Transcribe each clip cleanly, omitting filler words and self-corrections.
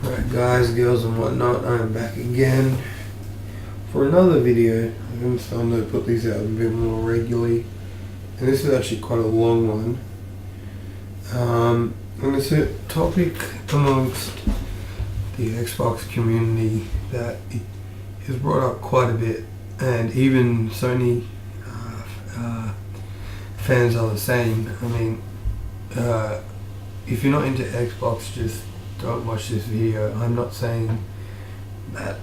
Alright guys, girls and whatnot, I am back again for another video. I'm starting to put these out a bit more regularly, and this is actually quite a long one. And it's a topic amongst the Xbox community that is brought up quite a bit, and even Sony fans are the same. I mean, if you're not into Xbox, just don't watch this video. I'm not saying that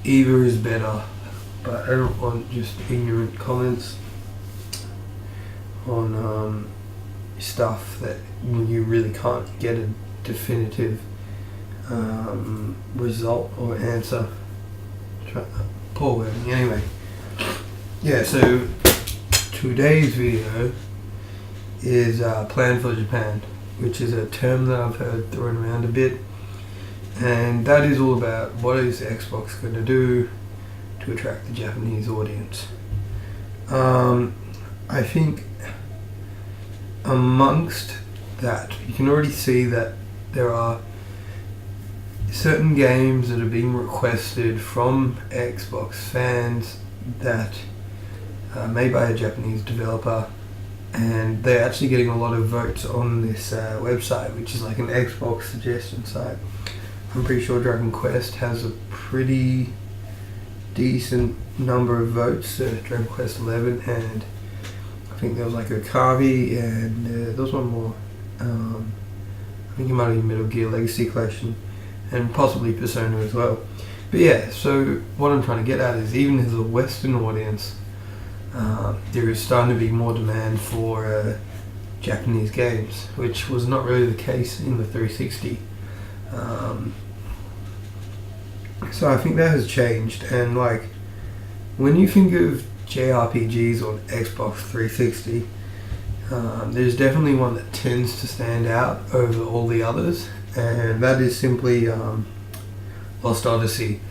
either is better, but I don't want just ignorant comments on stuff that you really can't get a definitive result or answer. Poor wording. Anyway, yeah, so today's video is Plan for Japan, which is a term that I've heard thrown around a bit, and that is all about what is Xbox going to do to attract the Japanese audience. I think amongst that, you can already see that there are certain games that are being requested from Xbox fans that are made by a Japanese developer, and they're actually getting a lot of votes on this website, which is like an Xbox suggestion site. I'm pretty sure Dragon Quest has a pretty decent number of votes, Dragon Quest 11, and I think there was like Okabe, and there was one more. I think it might be Metal Gear Legacy Collection, and possibly Persona as well. But yeah, so what I'm trying to get at is, even as a Western audience, there is starting to be more demand for Japanese games, which was not really the case in the 360. So I think that has changed, and like, when you think of JRPGs on Xbox 360, there's definitely one that tends to stand out over all the others, and that is simply Lost Odyssey.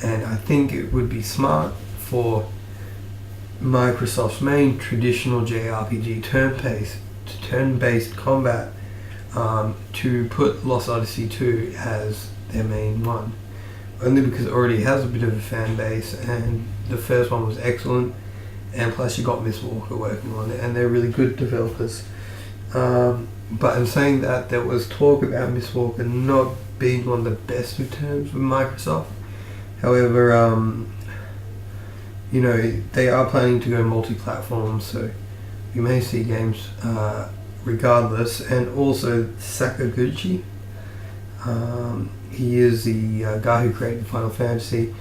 And I think it would be smart for Microsoft's main traditional JRPG turn-based combat to put Lost Odyssey 2 as their main one, only because it already has a bit of a fan base, and the first one was excellent, and plus you got Mistwalker working on it, and they're really good developers. But in saying that, there was talk about Mistwalker not being on the best of terms with Microsoft. However, you know, they are planning to go multi-platform, so you may see games regardless. And also Sakaguchi, he is the guy who created Final Fantasy.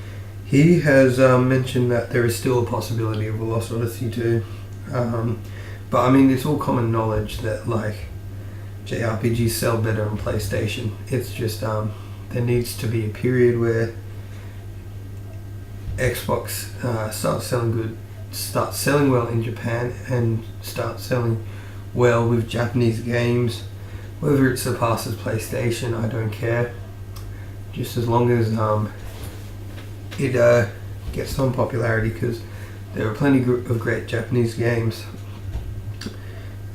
He has mentioned that there is still a possibility of a Lost Odyssey 2. But I mean, it's all common knowledge that like JRPGs sell better on PlayStation. It's just there needs to be a period where Xbox starts selling well in Japan, and starts selling well with Japanese games. Whether it surpasses PlayStation, I don't care, just as long as it gets some popularity, because there are plenty of great Japanese games.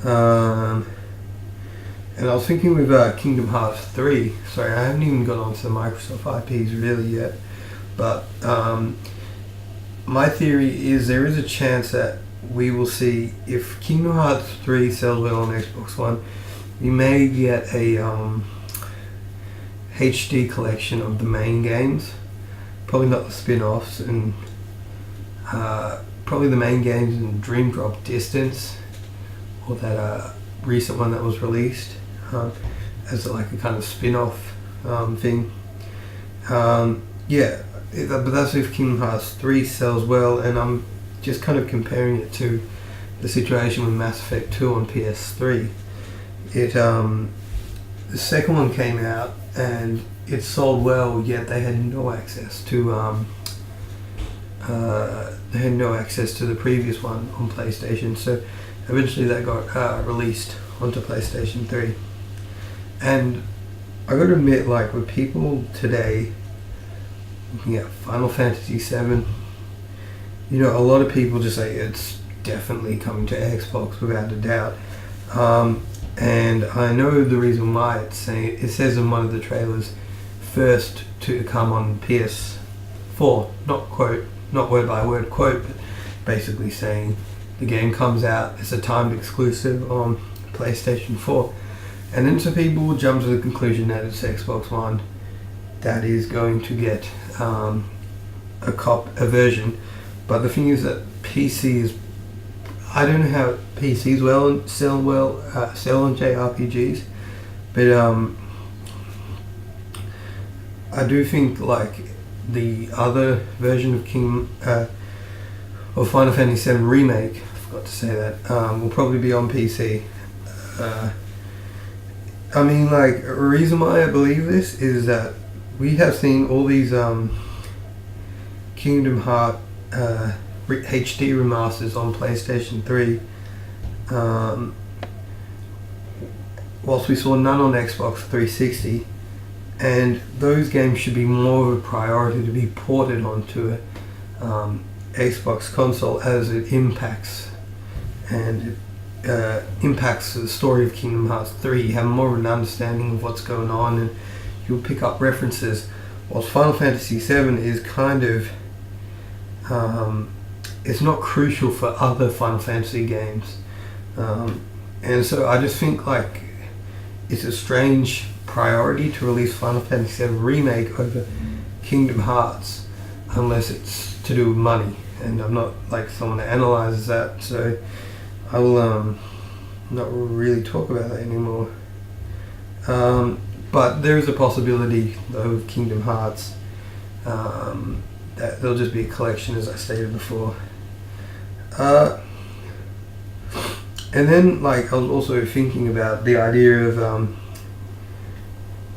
And I was thinking with Kingdom Hearts 3, sorry, I haven't even got onto the Microsoft IPs really yet, but my theory is there is a chance that we will see, if Kingdom Hearts 3 sells well on Xbox One, we may get a HD collection of the main games, probably not the spin-offs, and probably the main games in Dream Drop Distance, or that recent one that was released as like a kind of spin-off thing. Yeah, but that's if Kingdom Hearts 3 sells well, and I'm just kind of comparing it to the situation with Mass Effect 2 on PS3. The second one came out and it sold well, yet they had no access to the previous one on PlayStation. So eventually that got released onto PlayStation 3. And I gotta admit, like, with people today looking at Final Fantasy 7, you know, a lot of people just say it's definitely coming to Xbox without a doubt. And I know the reason why. It says in one of the trailers, first to come on PS4. Not word by word quote, but basically saying the game comes out as a timed exclusive on PlayStation 4. And then some people will jump to the conclusion that it's Xbox One that is going to get a version. But the thing is that PCs, I don't know how PCs sell on JRPGs, but I do think like the other version of Final Fantasy VII Remake, I forgot to say that, will probably be on PC. I mean, like, a reason why I believe this is that we have seen all these Kingdom Hearts HD remasters on PlayStation 3, whilst we saw none on Xbox 360, and those games should be more of a priority to be ported onto a Xbox console, as it impacts the story of Kingdom Hearts 3. You have more of an understanding of what's going on, and you'll pick up references, whilst Final Fantasy VII is kind of it's not crucial for other Final Fantasy games, and so I just think like it's a strange priority to release Final Fantasy VII Remake over Kingdom Hearts, unless it's to do with money, and I'm not like someone that analyzes that, so I will not really talk about that anymore. But there is a possibility though of Kingdom Hearts that there'll just be a collection, as I stated before. And then like I was also thinking about the idea of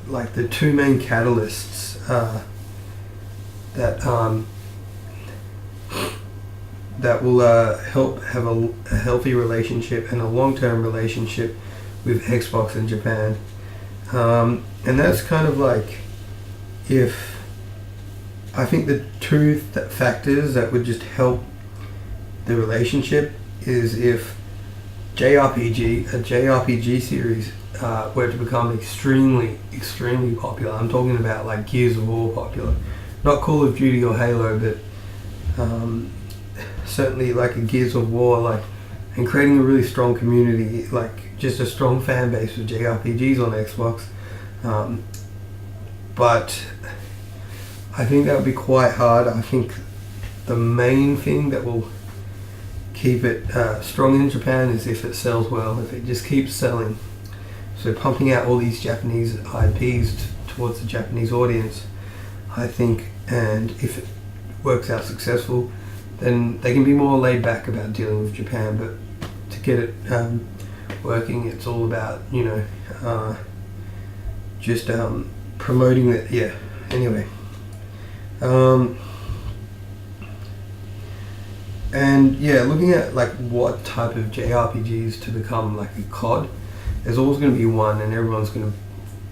like the two main catalysts that will help have a healthy relationship and a long-term relationship with Xbox in Japan. And that's kind of like, if I think the two factors that would just help the relationship is if a JRPG series were to become extremely popular. I'm talking about like Gears of War popular, not Call of Duty or Halo, but certainly like a Gears of War, like, and creating a really strong community, like just a strong fan base with JRPGs on Xbox. But I think that would be quite hard. I think the main thing that will keep it strong in Japan is if it sells well, if it just keeps selling. So pumping out all these Japanese IPs towards the Japanese audience, I think, and if it works out successful, then they can be more laid back about dealing with Japan. But to get it working, it's all about, just promoting it. Yeah. Anyway. And yeah, looking at like what type of JRPGs to become like a COD, there's always going to be one, and everyone's going to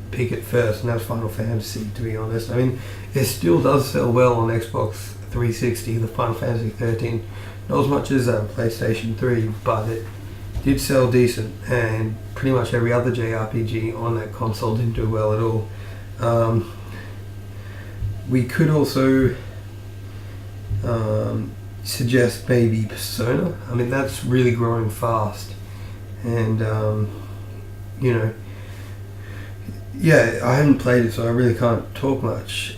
pick it first, and that's Final Fantasy, to be honest. I mean, it still does sell well on Xbox 360, the Final Fantasy 13, not as much as PlayStation 3, but it did sell decent, and pretty much every other JRPG on that console didn't do well at all. We could also suggest maybe Persona. I mean, that's really growing fast, and yeah, I haven't played it, so I really can't talk much.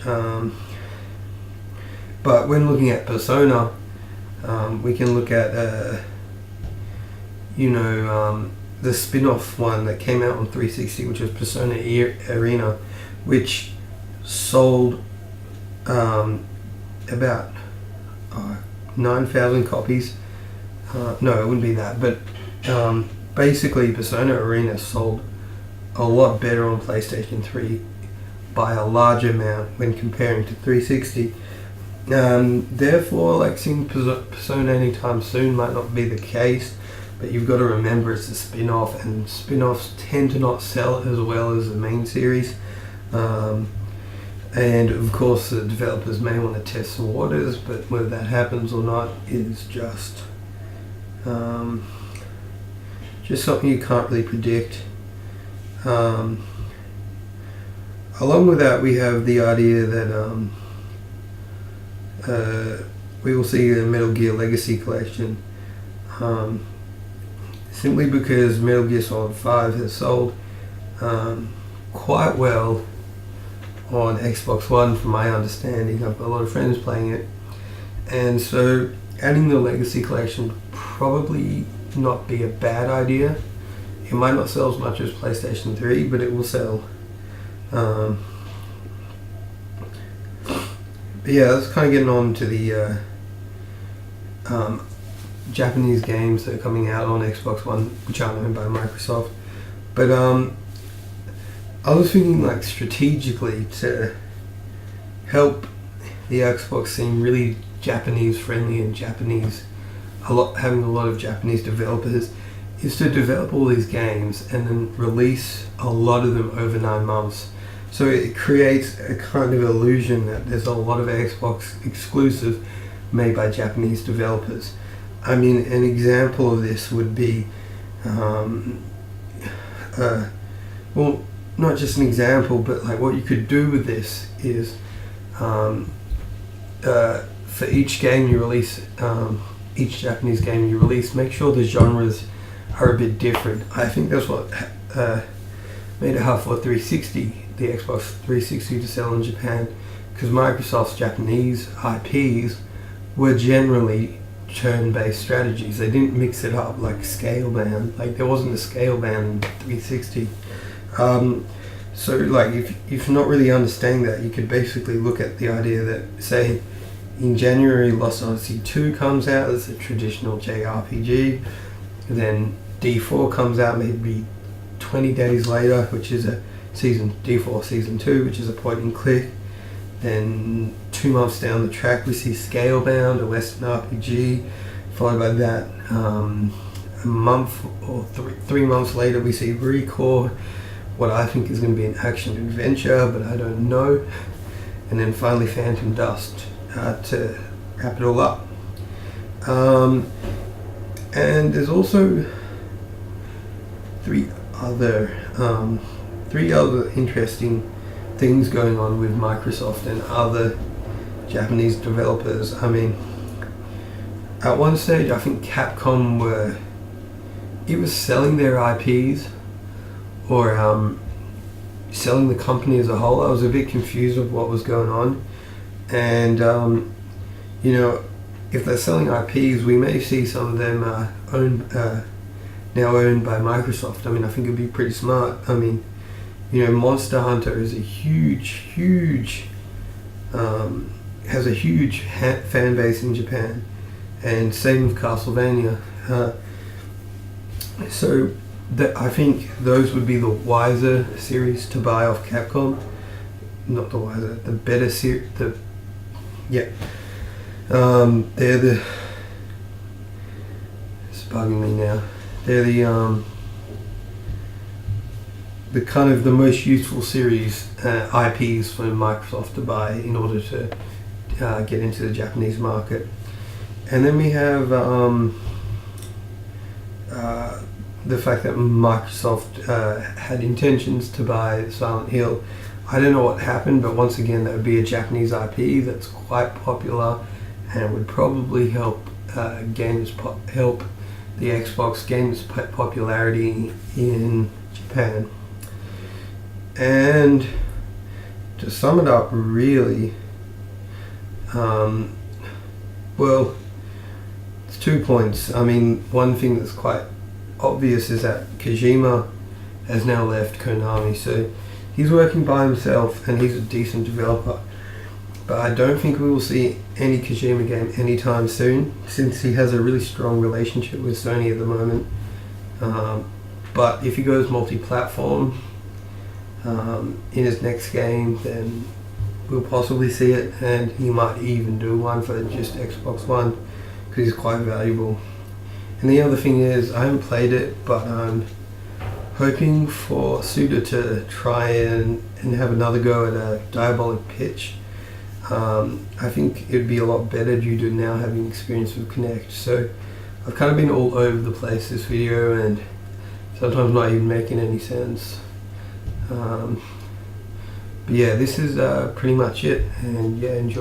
But when looking at Persona, we can look at the spin-off one that came out on 360, which was Persona Arena, which sold about 9,000 copies. No, it wouldn't be that, but basically Persona Arena sold a lot better on PlayStation 3 by a large amount when comparing to 360. Therefore, like, seeing Persona anytime soon might not be the case, but you've got to remember it's a spin-off, and spin-offs tend to not sell as well as the main series. And of course the developers may want to test the waters, but whether that happens or not is just something you can't really predict. along with that, we have the idea that we will see a Metal Gear Legacy collection, simply because Metal Gear Solid 5 has sold quite well on Xbox One, from my understanding. I've got a lot of friends playing it, and so adding the Legacy collection would probably not be a bad idea. It might not sell as much as PlayStation 3, but it will sell. But yeah, that's kind of getting on to the Japanese games that are coming out on Xbox One, which aren't owned by Microsoft. But I was thinking, like, strategically, to help the Xbox seem really Japanese friendly and having a lot of Japanese developers, is to develop all these games and then release a lot of them over 9 months. So it creates a kind of illusion that there's a lot of Xbox exclusives made by Japanese developers. I mean, an example of this would be, well, not just an example, but like what you could do with this is, for each game you release, each Japanese game you release, make sure the genres are a bit different. I think that's what made it hard for the Xbox 360 to sell in Japan, because Microsoft's Japanese IPs were generally turn-based strategies. They didn't mix it up like Scalebound. Like, there wasn't a Scalebound in 360. So like, if you're not really understanding that, you could basically look at the idea that, say, in January Lost Odyssey 2 comes out as a traditional JRPG, then D4 comes out maybe 20 days later, which is a D4 Season 2, which is a point and click. Then 2 months down the track we see Scalebound, a Western RPG, followed by that a month or 3 months later we see Recore, what I think is going to be an action adventure, but I don't know. And then finally Phantom Dust to wrap it all up. And there's also three other interesting things going on with Microsoft and other Japanese developers. I mean, at one stage I think Capcom were either selling their IPs or selling the company as a whole. I was a bit confused with what was going on, and you know, if they're selling IPs, we may see some of them now owned by Microsoft. I mean, I think it'd be pretty smart. I mean, you know, Monster Hunter is a huge has a huge fan base in Japan, and same with Castlevania. So I think those would be the wiser series to buy off Capcom. Not the wiser, the better series. They're the. It's bugging me now. They're the kind of the most useful series IPs for Microsoft to buy in order to get into the Japanese market. And then we have the fact that Microsoft had intentions to buy Silent Hill. I don't know what happened, but once again, that would be a Japanese IP that's quite popular, and it would probably help help the Xbox games popularity in Japan. And to sum it up, really, well, it's 2 points. I mean, one thing that's quite obvious is that Kojima has now left Konami, so he's working by himself and he's a decent developer. But I don't think we will see any Kojima game anytime soon, since he has a really strong relationship with Sony at the moment. But if he goes multi-platform in his next game, then we'll possibly see it, and he might even do one for just Xbox One, because he's quite valuable. And the other thing is, I haven't played it, but I'm hoping for Suda to try and have another go at a Diabolic Pitch. I think it'd be a lot better due to now having experience with Kinect. So I've kind of been all over the place this video, and sometimes not even making any sense. But But yeah, this is pretty much it, and yeah, enjoy.